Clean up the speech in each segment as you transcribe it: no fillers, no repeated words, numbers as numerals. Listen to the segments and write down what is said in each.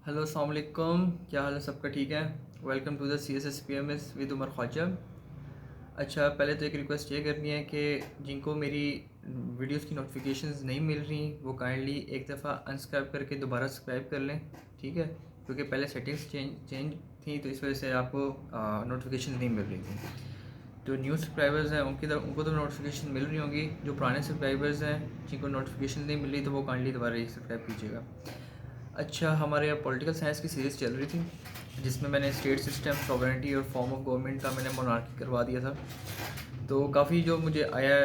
Hello अस्सलाम वालेकुम, क्या हाल है सबका? ठीक है। Welcome to the CSSPMS with Umar Khwaja. अच्छा, पहले तो एक रिक्वेस्ट ये करनी है कि जिनको मेरी वीडियोस की नोटिफिकेशंस नहीं मिल रही वो काइंडली एक दफ़ा अनसब्सक्राइब करके दोबारा सब्सक्राइब कर लें, ठीक है। क्योंकि पहले सेटिंग्स चेंज थी तो इस वजह से आपको नोटिफिकेशन नहीं मिल रही थी। जो न्यू सब्सक्राइबर्स हैं उनको तो नोटिफिकेशन मिल रही होंगी। जो पुराने सब्सक्राइबर्स हैं जिनको नोटिफिकेशन नहीं मिल रही तो वो काइंडली दोबारा सब्सक्राइब कीजिएगा। अच्छा, हमारे यहाँ पॉलिटिकल साइंस की सीरीज़ चल रही थी जिसमें मैंने स्टेट सिस्टम, सॉवरेनिटी और फॉर्म ऑफ गवर्नमेंट का मैंने मोनार्की करवा दिया था। तो काफ़ी जो मुझे आया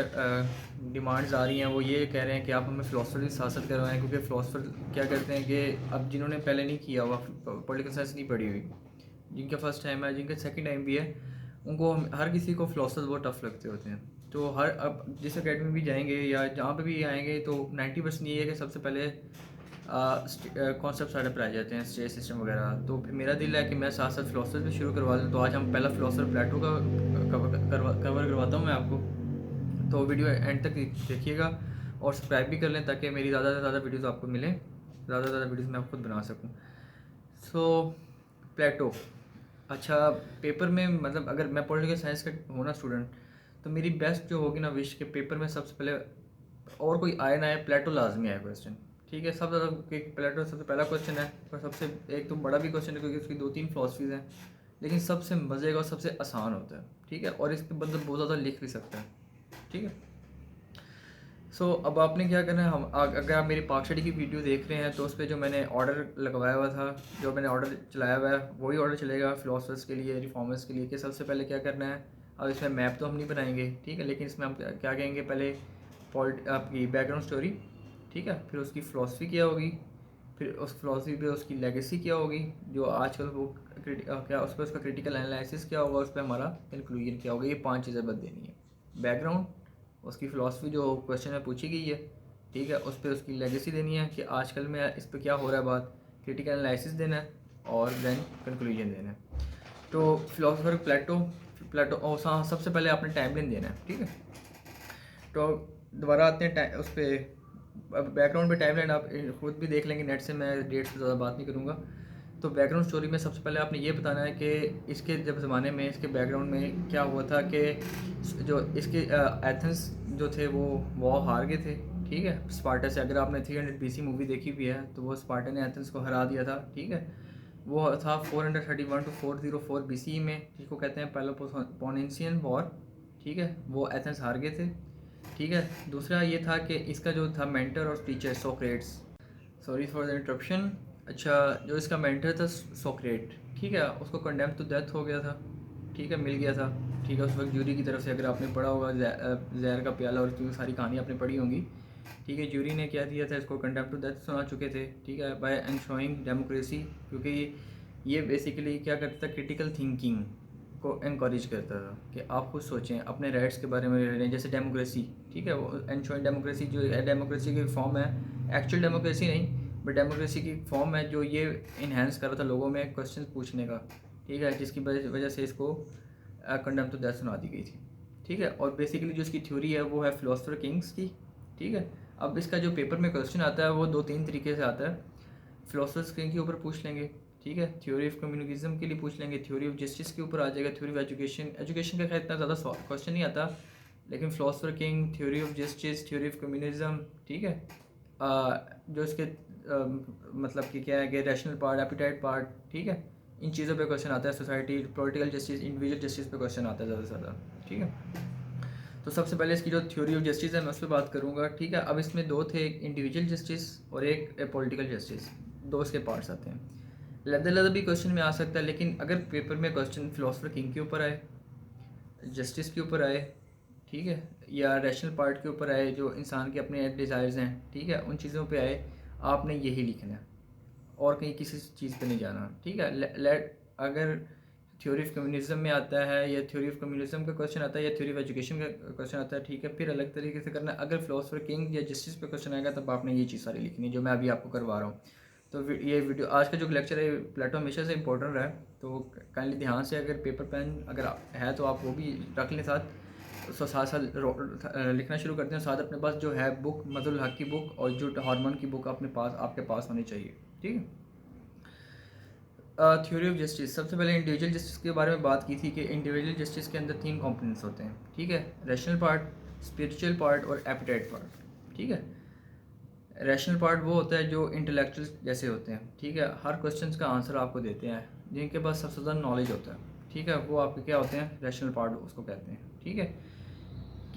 डिमांड्स आ रही हैं वो ये कह रहे हैं कि आप हमें फ़िलासफ़र की सियासत करवाएं, क्योंकि फ़िलासफ़र क्या करते हैं कि अब जिन्होंने पहले नहीं किया हुआ, पॉलिटिकल साइंस नहीं पढ़ी हुई, जिनका फ़र्स्ट टाइम है, जिनका सेकंड टाइम भी है, उनको हर किसी को फ़िलासफ़र बहुत टफ़ लगते होते हैं। तो अब जिस अकेडमी भी जाएंगे या जहाँ पे भी आएंगे तो 90% ये है कि सबसे पहले कॉन्सेप्ट सारे पढ़ाए जाते हैं, स्टेट सिस्टम वगैरह। तो फिर मेरा दिल है कि मैं साथ साथ फ़िलासफ़र भी शुरू करवा दूँ। तो आज हम पहला फ़िलासफ़र प्लेटो का कवर करवाता हूँ मैं आपको। तो वीडियो एंड तक देखिएगा और सब्सक्राइब भी कर लें ताकि मेरी ज़्यादा से ज़्यादा वीडियोज़ आपको मिलें, ज़्यादा से ज़्यादा वीडियोज़ मैं खुद बना सकूँ। सो प्लेटो। अच्छा, पेपर में मतलब अगर मैं पॉलिटिकल साइंस का हूँ ना स्टूडेंट, तो मेरी बेस्ट जो होगी ना विश के पेपर में सबसे पहले और कोई आए ना आए, प्लेटो लाजमी आए क्वेश्चन, ठीक है। सब ज़्यादा प्लेटो सबसे पहला क्वेश्चन है और सबसे एक तो बड़ा भी क्वेश्चन है क्योंकि उसकी 2-3 फिलोसफीज़ हैं, लेकिन सबसे मज़े का और सबसे आसान होता है, ठीक है। और इस पर बंदा बहुत ज़्यादा लिख भी सकता है, ठीक है। अब आपने क्या करना है, हम अगर आप मेरी पाक स्टडी की वीडियो देख रहे हैं तो उस पर जो मैंने ऑर्डर लगवाया हुआ था, जो मैंने ऑर्डर चलाया हुआ है वही ऑर्डर चलेगा फ़िलासफ़र्स के लिए, रिफॉर्मर्स के लिए, कि सबसे पहले क्या करना है। अब इसमें मैप तो हम नहीं बनाएंगे, ठीक है, लेकिन इसमें हम क्या कहेंगे, पहले आपकी बैकग्राउंड स्टोरी, ठीक है, फिर उसकी फ़िलासफ़ी क्या होगी, फिर उस फ़िलासफ़ी पे उसकी लेगेसी क्या होगी, जो आजकल वो क्या उस पर उसका क्रिटिकल एनालिसिस क्या होगा, उस पर हमारा इंक्लूजन क्या होगा। ये 5 चीज़ें बद देनी है। बैकग्राउंड, उसकी फ़िलासफ़ी जो क्वेश्चन में पूछी गई है, ठीक है, उस पर उसकी लेगेसी देनी है कि आजकल में इस पर क्या हो रहा है बात, क्रिटिकल एनालिसिस देना है और देन कंक्लूजन देना है। तो फिलोसोफर प्लेटो प्लेटो और हाँ, सबसे पहले आपने टाइमलाइन देना है, ठीक है। तो दोबारा आते हैं उस पर बैकग्राउंड पे टाइमलाइन आप खुद भी देख लेंगे नेट से, मैं डेट्स पे ज़्यादा बात नहीं करूँगा। तो बैकग्राउंड स्टोरी में सबसे पहले आपने ये बताना है कि इसके जब ज़माने में इसके बैकग्राउंड में क्या हुआ था कि जो इसके एथेंस जो थे वो वॉर हार गए थे, ठीक है, स्पार्टा से। अगर आपने 300 BC मूवी देखी भी है तो वो स्पार्टा ने एथेंस को हरा दिया था, ठीक है। वो था 431 टू 404 BC में, जिसको कहते हैं पेलोपोनेशियन वॉर, ठीक है। वो एथेंस हार गए थे, ठीक है। दूसरा ये था कि इसका जो था मेंटर और teacher Socrates, sorry for the interruption. अच्छा, जो इसका मेंटर था सोक्रेट, ठीक है, उसको कंडेम टू डेथ हो गया था, ठीक है, मिल गया था, ठीक है, उस वक्त जूरी की तरफ से। अगर आपने पढ़ा होगा जहर का प्याला और उसकी सारी कहानी आपने पढ़ी होंगी, ठीक है, जूरी ने क्या दिया था, इसको कंडेम टू डेथ सुना चुके थे, ठीक है, बाय एंशोइंग डेमोक्रेसी, क्योंकि ये बेसिकली क्या करता था, क्रिटिकल थिंकिंग को इनक्रेज करता था कि आप खुद सोचें, अपने राइट्स के बारे में रहें, जैसे डेमोक्रेसी, ठीक है। वो एंशोइंग डेमोक्रेसी जो है, डेमोक्रेसी की फॉर्म है, एक्चुअल डेमोक्रेसी नहीं बट डेमोक्रेसी की फॉर्म है, जो ये इन्हेंस कर रहा था लोगों में क्वेश्चन पूछने का, ठीक है, जिसकी वजह से इसको कंडेम टू डेथ सुना दी गई थी, ठीक है। और बेसिकली जो इसकी थ्योरी है वो है फिलोसफर किंग्स की, ठीक है। अब इसका जो पेपर में क्वेश्चन आता है वो 2-3 तरीके से आता है। फिलोसफर्स किंग के ऊपर पूछ लेंगे, ठीक है, थ्योरी ऑफ कम्युनिज्म के लिए पूछ लेंगे, थ्योरी ऑफ जस्टिस के ऊपर आ जाएगा, थ्योरी ऑफ एजुकेशन का खैर इतना ज़्यादा क्वेश्चन नहीं आता, लेकिन philosopher king, theory of justice, theory of communism, ठीक है। जो इसके मतलब कि क्या है कि रैशनल पार्ट, एपिटाइट पार्ट, ठीक है, इन चीज़ों पे क्वेश्चन आता है। Society, political justice, individual justice पे क्वेश्चन आता है ज़्यादा से ज़्यादा, ठीक है। तो सबसे पहले इसकी जो थ्योरी ऑफ जस्टिस है मैं उस पर बात करूँगा, ठीक है। अब इसमें दो थे, एक इंडिविजुअल जस्टिस और एक पॉलिटिकल जस्टिस, दो इसके पार्ट्स आते हैं। लदा भी क्वेश्चन में आ सकता है, लेकिन अगर पेपर में क्वेश्चन फिलोसफर किंग के ऊपर आए, जस्टिस के ऊपर आए, ठीक है, या रैशनल पार्ट के ऊपर आए, जो इंसान के अपने डिज़ायर्स हैं, ठीक है, उन चीज़ों पे आए, आपने यही लिखना है और कहीं किसी चीज़ पे नहीं जाना, ठीक है। लेट अगर थ्योरी ऑफ कम्युनिज्म में आता है या थ्योरी ऑफ कम्युनिज्म का क्वेश्चन आता है या थ्योरी ऑफ एजुकेशन का क्वेश्चन आता है, ठीक है, फिर अलग तरीके से करना है। अगर फिलोसफर किंग या जस्टिस पे क्वेश्चन आएगा तब आपने ये चीज़ सारी लिखनी है जो मैं अभी आपको करवा रहा हूँ। तो ये वीडियो आज का जो लेक्चर है प्लेटो हमेशा से इंपॉर्टेंट रहा है, तो काइंडली ध्यान से, अगर पेपर पेन अगर है तो आप वो भी रख लें साथ, तो साथ साथ लिखना शुरू करते हैं। साथ अपने पास जो है बुक, मज़लुल हक की बुक और जो हार्मोन की बुक अपने पास आपके पास होनी चाहिए, ठीक है। थ्योरी ऑफ जस्टिस, सबसे पहले इंडिविजुअल जस्टिस के बारे में बात की थी कि इंडिविजुअल जस्टिस के अंदर 3 कंपोनेंट्स होते हैं, ठीक है। रैशनल पार्ट, स्पिरिचुअल पार्ट और एपिटाइट पार्ट, ठीक है। रैशनल पार्ट वो होता है जो इंटेलेक्चुअल जैसे होते हैं, ठीक है, हर क्वेश्चन का आंसर आपको देते हैं, जिनके पास सबसे ज़्यादा नॉलेज होता है, ठीक है, वो आपके क्या होते हैं, रैशनल पार्ट उसको कहते हैं, ठीक है।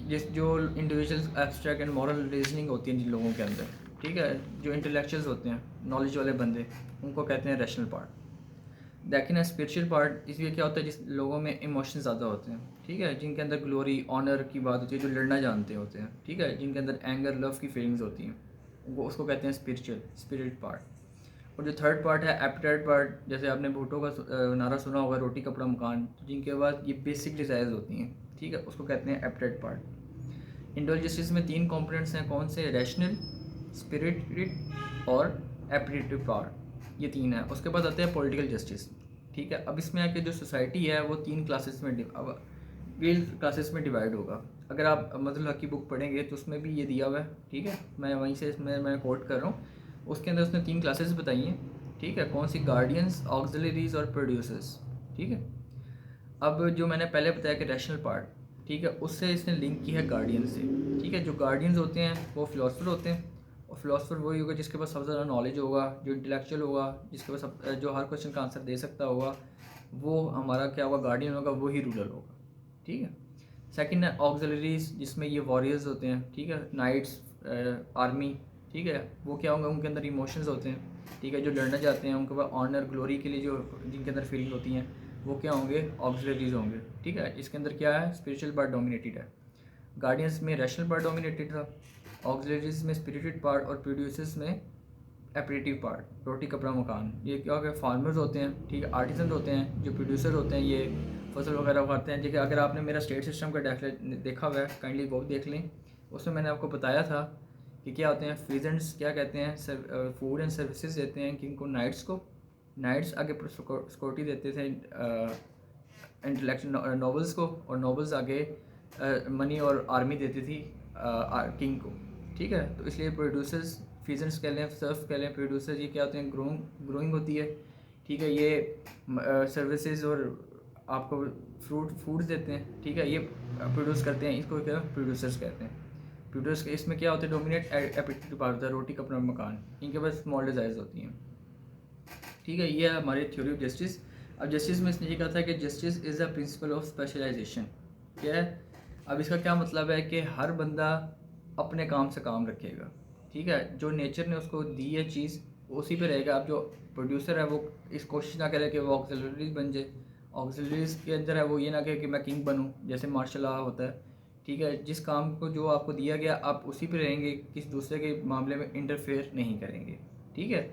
जिस जो individual abstract and moral reasoning होती है जिन लोगों के अंदर, ठीक है, जो इंटेलेक्चुअल्स होते हैं, नॉलेज वाले बंदे, उनको कहते हैं रैशनल पार्ट। लेकिन स्पिरिचुअल पार्ट इसलिए क्या होता है, जिस लोगों में इमोशन ज़्यादा होते हैं, ठीक है, जिनके अंदर ग्लोरी ऑनर की बात होती है, जो लड़ना जानते होते हैं, ठीक है, जिनके अंदर एंगर लव की फीलिंग्स होती हैं, वो उसको कहते हैं स्पिरिट पार्ट। और जो थर्ड पार्ट है एपिटाइट पार्ट, जैसे आपने भुट्टो का नारा सुना होगा, रोटी कपड़ा मकान, जिनके बाद ये बेसिक डिज़ायर्स होती हैं, ठीक है, उसको कहते हैं एपिटाइट पार्ट। इंडिविजुअल जस्टिस में 3 कंपोनेंट्स हैं, कौन से, रैशनल, स्पिरिट और एपिटाइट पार्ट, ये 3 है। उसके बाद आते हैं पॉलिटिकल जस्टिस, ठीक है। अब इसमें आके जो सोसाइटी है वो 3 क्लासेस में क्लासेस में डिवाइड होगा। अगर आप मजहल हक की बुक पढ़ेंगे तो उसमें भी ये दिया हुआ है, ठीक है, मैं वहीं से इसमें मैं कोट कर रहा हूँ। उसके अंदर उसने 3 क्लासेस बताई हैं, ठीक है, कौन सी, गार्डियंस, ऑक्सिलरीज और प्रोड्यूसर्स, ठीक है। अब जो मैंने पहले बताया कि रैशनल पार्ट, ठीक है, उससे इसने लिंक की है गार्डियन से, ठीक है। जो गार्डियंस होते हैं वो फिलोसफर होते हैं, और फिलोसफर वही होगा जिसके पास सबसे ज़्यादा नॉलेज होगा, जो इंटेलेक्चुअल होगा, जिसके पास जो हर क्वेश्चन का आंसर दे सकता होगा, वो हमारा क्या होगा, गार्डियन होगा, वही रूलर होगा, ठीक है। सेकंड है ऑक्सिलरीज, जिसमें ये वॉरियर्स होते हैं, ठीक है, नाइट्स, आर्मी, ठीक है, वो क्या होंगे, उनके अंदर इमोशंस होते हैं, ठीक है, जो लड़ना चाहते हैं, उनके पास ऑनर ग्लोरी के लिए जो जिनके अंदर फीलिंग होती हैं, वो क्या होंगे, ऑक्सिलरीज होंगे, ठीक है। इसके अंदर क्या है, स्पिरिचुअल पार्ट डोमिनेटेड है। गार्डियंस में रैशनल पार्ट डोमिनेटेड था, ऑक्सिलरीज में स्पिरिटेड पार्ट और प्रोड्यूसर्स में एपरेटिव पार्ट, रोटी कपड़ा मकान। ये क्या होगा, फार्मर्स होते हैं, ठीक है, आर्टिसन होते हैं, जो प्रोड्यूसर होते हैं, ये फसल वगैरह उगाते हैं। देखिए, अगर आपने मेरा स्टेट सिस्टम का देखा हुआ है, काइंडली वो देख लें, उसमें मैंने आपको बताया था कि क्या होते हैं फिजेंट्स, क्या कहते हैं, फूड एंड सर्विसेज देते हैं किनको, नाइट्स आगे सिक्योरिटी देते थे इंटेलेक्चुअल नॉवेल्स को, और नॉवेल्स आगे मनी और आर्मी देती थी किंग को, ठीक है। तो इसलिए प्रोड्यूसर्स, फीजेंट्स कह लें, सर्फ कह लें, प्रोड्यूसर ये क्या होते हैं, ग्रोइंग होती है, ठीक है, ये सर्विसेज और आपको फूड्स देते हैं, ठीक है, ये प्रोड्यूस करते हैं, इसको क्या प्रोड्यूसर्स कहते हैं। प्रोड्यूस इसमें क्या होता है, डोमिनेट एपिटाइट पार्ट होता है, रोटी कपड़ा मकान, इनके पास स्मॉल डिज़ायर्स होती हैं, ठीक है। ये है हमारी थ्योरी ऑफ जस्टिस। अब जस्टिस में इसने ये कहा था कि justice is a principle of specialisation, क्या है। अब इसका क्या मतलब है कि हर बंदा अपने काम से काम रखेगा, ठीक है, जो नेचर ने उसको दी है चीज़ उसी पे रहेगा। अब जो प्रोड्यूसर है वो इस कोशिश ना करे कि वो ऑक्सिलरीज बन जाए, ऑक्सिलरीज के अंदर है वो ये ना कहे कि मैं किंग बनूं, जैसे मार्शल लॉ होता है, ठीक है। जिस काम को जो आपको दिया गया आप उसी पे रहेंगे, किसी दूसरे के मामले में इंटरफेयर नहीं करेंगे, ठीक है।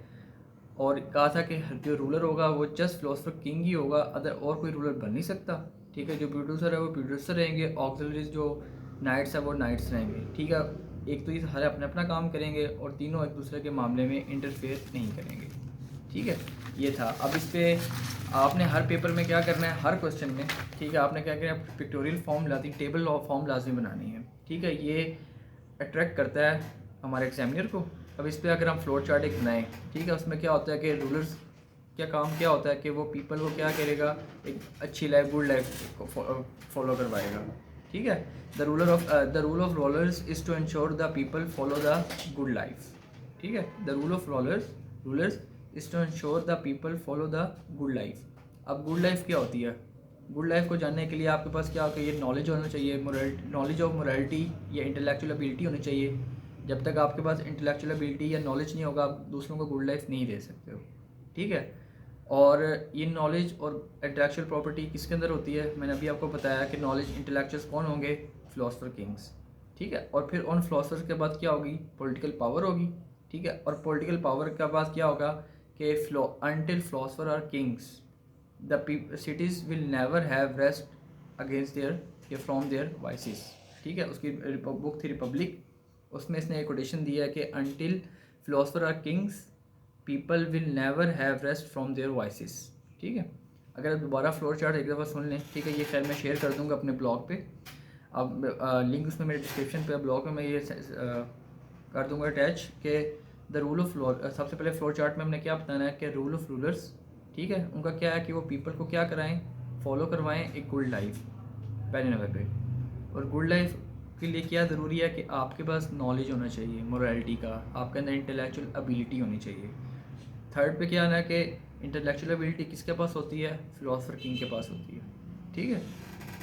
और कहा था कि जो रूलर होगा वो जस्ट फिलोसफर किंग ही होगा, अदर और कोई रूलर बन नहीं सकता, ठीक है। जो प्रोड्यूसर है वो प्रोड्यूसर रहेंगे, ऑक्सिलरीज जो नाइट्स है वो नाइट्स रहेंगे, ठीक है। एक तो ये सारे अपना अपना काम करेंगे और तीनों एक दूसरे के मामले में इंटरफेयर नहीं करेंगे, ठीक है। ये था। अब इस पर आपने हर पेपर में क्या करना है, हर क्वेश्चन में, ठीक है, आपने क्या करना है, पिक्टोरियल फॉर्म लाती, टेबल फॉर्म लाजमी बनानी है, ठीक है। ये अट्रैक्ट करता है हमारे एग्जामिनर को। अब इस पर अगर हम फ्लोर चार्ट एक बनाएं, ठीक है, उसमें क्या होता है कि रूलर्स क्या काम क्या होता है कि वो पीपल को क्या करेगा, एक अच्छी लाइफ, गुड लाइफ को फॉलो करवाएगा, ठीक है। The rule of rulers is to ensure the people follow the good life, ठीक है। The rule of rulers is to ensure the people follow the good life. अब गुड लाइफ क्या होती है, गुड लाइफ को जानने के लिए आपके पास क्या होगा, ये नॉलेज होना चाहिए, नॉलेज ऑफ मोरालिटी या इंटेलेक्चुअल एबिलिटी होनी चाहिए। जब तक आपके पास इंटेलेक्चुअल एबिलिटी या नॉलेज नहीं होगा, आप दूसरों को गुड लाइफ नहीं दे सकते हो, ठीक है। और ये नॉलेज और इंटेलेक्चुअल प्रॉपर्टी किसके अंदर होती है, मैंने अभी आपको बताया कि नॉलेज इंटेलेक्चुअल्स कौन होंगे, फिलोसफर किंग्स, ठीक है। और फिर उन फिलोसफर्स के बाद क्या होगी, पॉलिटिकल पावर होगी, ठीक है। और पॉलिटिकल पावर के बाद क्या होगा कि until philosopher are kings the cities will never have rest against their from their voices, ठीक है। उसकी बुक थी रिपब्लिक, उसमें इसने एक कोटेशन दिया है कि until philosopher are kings people will never have rest from their voices, ठीक है। अगर दोबारा फ्लोर चार्ट एक दफ़ा सुन लें, ठीक है, ये खैर मैं शेयर कर दूंगा अपने ब्लॉग पे, अब लिंक उसमें मेरे डिस्क्रिप्शन पे, ब्लॉग में मैं ये कर दूंगा अटैच, कि द रूल ऑफ फ्लोर, सबसे पहले फ्लोर चार्ट में हमने क्या बताना है कि रूल ऑफ रूलर्स, ठीक है, उनका क्या है कि वो पीपल को क्या कराएं, फॉलो करवाएं एक गुड लाइफ पहले नंबर पे। और गुड लाइफ के लिए क्या ज़रूरी है कि आपके पास नॉलेज होना चाहिए, मोरालिटी का, आपके अंदर इंटेलेक्चुअल एबिलिटी होनी चाहिए। थर्ड पे क्या है कि इंटेलेक्चुअल एबिलिटी किसके पास होती है, फिलोसफर किंग के पास होती है, ठीक है।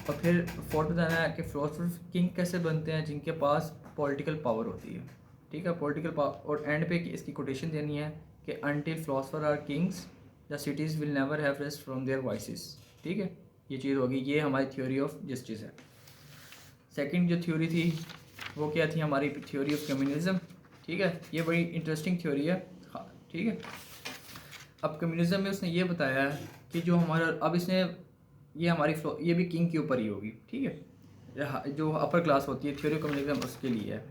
और फिर फोर्थ बताना है कि फिलोसफर किंग कैसे बनते हैं, जिनके पास पॉलिटिकल पावर होती है, ठीक है, पॉलिटिकल पावर। और एंड पे इसकी कोटेशन देनी है कि until philosopher are kings the cities will never have rest from their voices, ठीक है। ये चीज़ होगी, ये हमारी थ्योरी ऑफ जस्टिस है। सेकंड जो थ्योरी थी वो क्या थी, हमारी थ्योरी ऑफ कम्युनिज्म, ठीक है। ये बड़ी इंटरेस्टिंग थ्योरी है, हाँ, ठीक है। अब कम्युनिज्म में उसने ये बताया है कि जो हमारा, अब इसने ये हमारी ये भी किंग के ऊपर ही होगी, ठीक है। जो अपर क्लास होती है, थ्योरी ऑफ कम्युनिज्म उसके लिए है।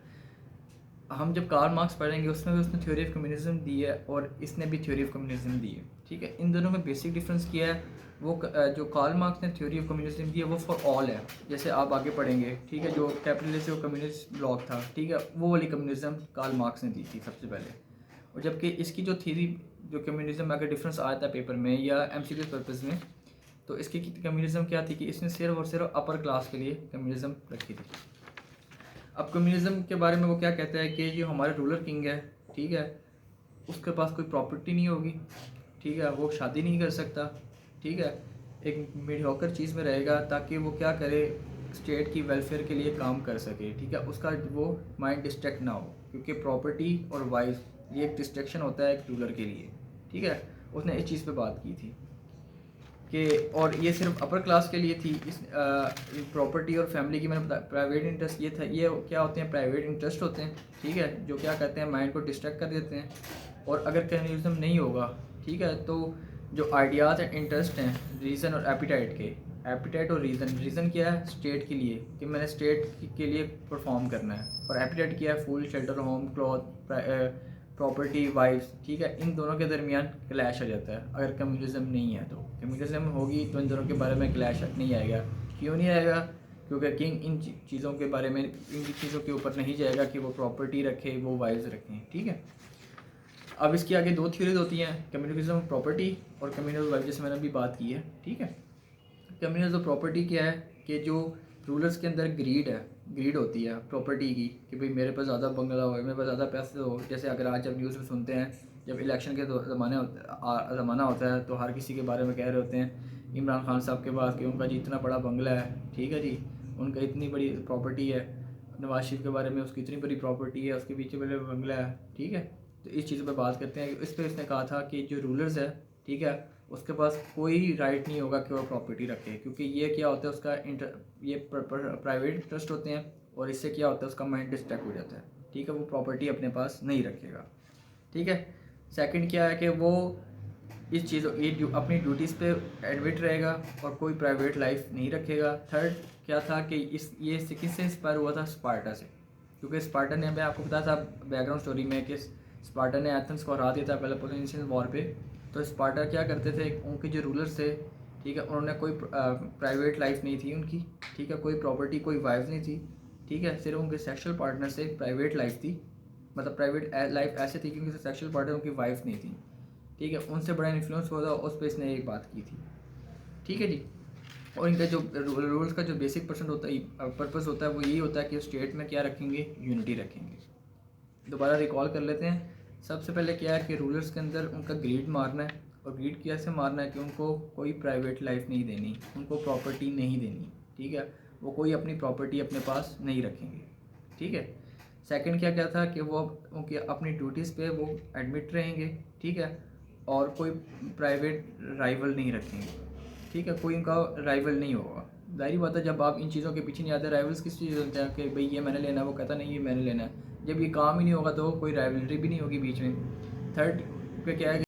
हम जब कार्ल मार्क्स पढ़ेंगे उसमें भी उसने थ्योरी ऑफ कम्युनिज्म दी है और इसने भी थ्योरी ऑफ कम्युनिज्म दी है, ठीक है। इन दोनों में बेसिक डिफरेंस क्या है, वो जो कार्ल मार्क्स ने थ्योरी ऑफ कम्युनिज्म दी है वो फॉर ऑल है, जैसे आप आगे पढ़ेंगे, ठीक है। जो कैपिटलिस्ट और कम्युनिस्ट ब्लॉक था, ठीक है, वो वाली कम्युनिज्म कार्ल मार्क्स ने दी थी सबसे पहले। और जबकि इसकी जो थ्योरी, जो कम्युनिज्म में अगर डिफरेंस आया था पेपर में या एमसीक्यू पर्पज़ में, तो इसकी कम्युनिज्म क्या थी कि इसने सिर्फ और सिर्फ अपर क्लास के लिए कम्युनिज्म रखी थी। अब कम्युनिज्म के बारे में वो क्या कहता है कि जो हमारा रूलर किंग है, ठीक है, उसके पास कोई प्रॉपर्टी नहीं होगी, ठीक है, वो शादी नहीं कर सकता, ठीक है, एक मीडियोकर चीज़ में रहेगा ताकि वो क्या करे, स्टेट की वेलफेयर के लिए काम कर सके, ठीक है। उसका वो माइंड डिस्ट्रैक्ट ना हो, क्योंकि प्रॉपर्टी और वाइफ ये एक डिस्ट्रैक्शन होता है एक रूलर के लिए, ठीक है। उसने इस चीज़ पे बात की थी कि, और ये सिर्फ अपर क्लास के लिए थी। इस प्रॉपर्टी और फैमिली की मैंने बताया, प्राइवेट इंटरेस्ट ये था, ये क्या होते हैं, प्राइवेट इंटरेस्ट होते हैं, ठीक है, जो क्या करते हैं, माइंड को डिस्ट्रैक्ट कर देते हैं। और अगर कम्युनिज्म नहीं होगा, ठीक है, तो जो आइडियाज़ हैं, इंटरेस्ट हैं, रीज़न और एपिटाइट के, एपिटाइट और रीज़न क्या है, स्टेट के लिए कि मैंने स्टेट के लिए परफॉर्म करना है, और एपिटाइट क्या है, food, shelter, home, cloth, property, wives, ठीक है। इन दोनों के दरमियान क्लैश आ जाता है अगर कम्युनिज्म नहीं है। तो कम्युनिज्म होगी तो इन दोनों के बारे में क्लैश नहीं आएगा। क्यों नहीं आएगा, क्योंकि किंग इन चीज़ों के बारे में, इन चीज़ों के ऊपर नहीं जाएगा कि वो प्रॉपर्टी रखे, वो वाइफ्स रखें, ठीक है। अब इसके आगे दो थ्योरीज होती हैं, कम्युनिज्म प्रॉपर्टी और कम्युनिज्म वाइफ, जैसे मैंने अभी बात की है, ठीक है। कम्युनिज्म प्रॉपर्टी क्या है कि जो रूलर्स के अंदर ग्रीड होती है प्रॉपर्टी की, कि भाई मेरे पास ज़्यादा बंगला हो, मेरे पास ज़्यादा पैसे हो। जैसे अगर आज जब न्यूज़ में सुनते हैं, जब इलेक्शन के ज़माना होता है तो हर किसी के बारे में कह रहे होते हैं इमरान खान साहब के पास कि उनका जी इतना बड़ा बंगला है, ठीक है जी, उनका इतनी बड़ी प्रॉपर्टी है। नवाज शरीफ के बारे में उसकी इतनी बड़ी प्रॉपर्टी है, उसके पीछे बड़े बंगला है, ठीक है। तो इस चीज़ पर बात करते हैं। इस पर इसने कहा था कि जो रूलर्स है, ठीक है, उसके पास कोई राइट नहीं होगा कि वो प्रॉपर्टी रखे, क्योंकि ये क्या होता है, उसका ये प्राइवेट इंटरेस्ट होते हैं, और इससे क्या होता है, उसका माइंड डिस्ट्रैक्ट हो जाता है, ठीक है, वो प्रॉपर्टी अपने पास नहीं रखेगा, ठीक है। सेकंड क्या है कि वो इस चीज़ों अपनी ड्यूटीज़ पे एडमिट रहेगा और कोई प्राइवेट लाइफ नहीं रखेगा। थर्ड क्या था कि ये किससे इंस्पायर हुआ था, स्पार्टा से, क्योंकि स्पार्टा ने, मैं आपको बताया था बैकग्राउंड स्टोरी में कि स्पार्टा ने एथेंस को हरा दिया था पेलोपोनेशियन वॉर पे। तो स्पार्टा क्या करते थे, उनके जो रूलर्स थे, ठीक है, उन्होंने कोई प्राइवेट लाइफ नहीं थी उनकी, ठीक है, कोई प्रॉपर्टी, कोई वाइफ नहीं थी, ठीक है, सिर्फ उनके सेक्सुअल पार्टनर से प्राइवेट लाइफ थी। मतलब प्राइवेट लाइफ ऐसे थी क्योंकि सेक्सुअल पार्टनर उनकी वाइफ नहीं थी, ठीक है, उनसे बड़ा इन्फ्लुएंस हुआ था, उस पर इसने एक बात की थी, ठीक है जी। और इनका जो रूल्स का जो बेसिक पर्पस होता है वो यही होता है कि स्टेट में क्या रखेंगे, यूनिटी रखेंगे। दोबारा रिकॉल कर लेते हैं। सबसे पहले क्या है कि रूलर्स के अंदर उनका ग्रीड मारना है, और ग्रीड कैसे मारना है कि उनको कोई प्राइवेट लाइफ नहीं देनी, उनको प्रॉपर्टी नहीं देनी, ठीक है, वो कोई अपनी प्रॉपर्टी अपने पास नहीं रखेंगे, ठीक है। सेकंड क्या क्या था कि वो उनकी अपनी ड्यूटीज़ पे वो एडमिट रहेंगे, ठीक है, और कोई प्राइवेट राइवल नहीं रखेंगे, ठीक है, कोई उनका राइवल नहीं होगा। जाहिर बात है, जब आप इन चीज़ों के पीछे नहीं आते, राइवल्स किस चीज़ होते हैं कि भाई ये मैंने लेना है, वो कहता नहीं ये मैंने लेना है। जब ये काम ही नहीं होगा तो कोई राइवलरी भी नहीं होगी बीच में। थर्ड पे क्या है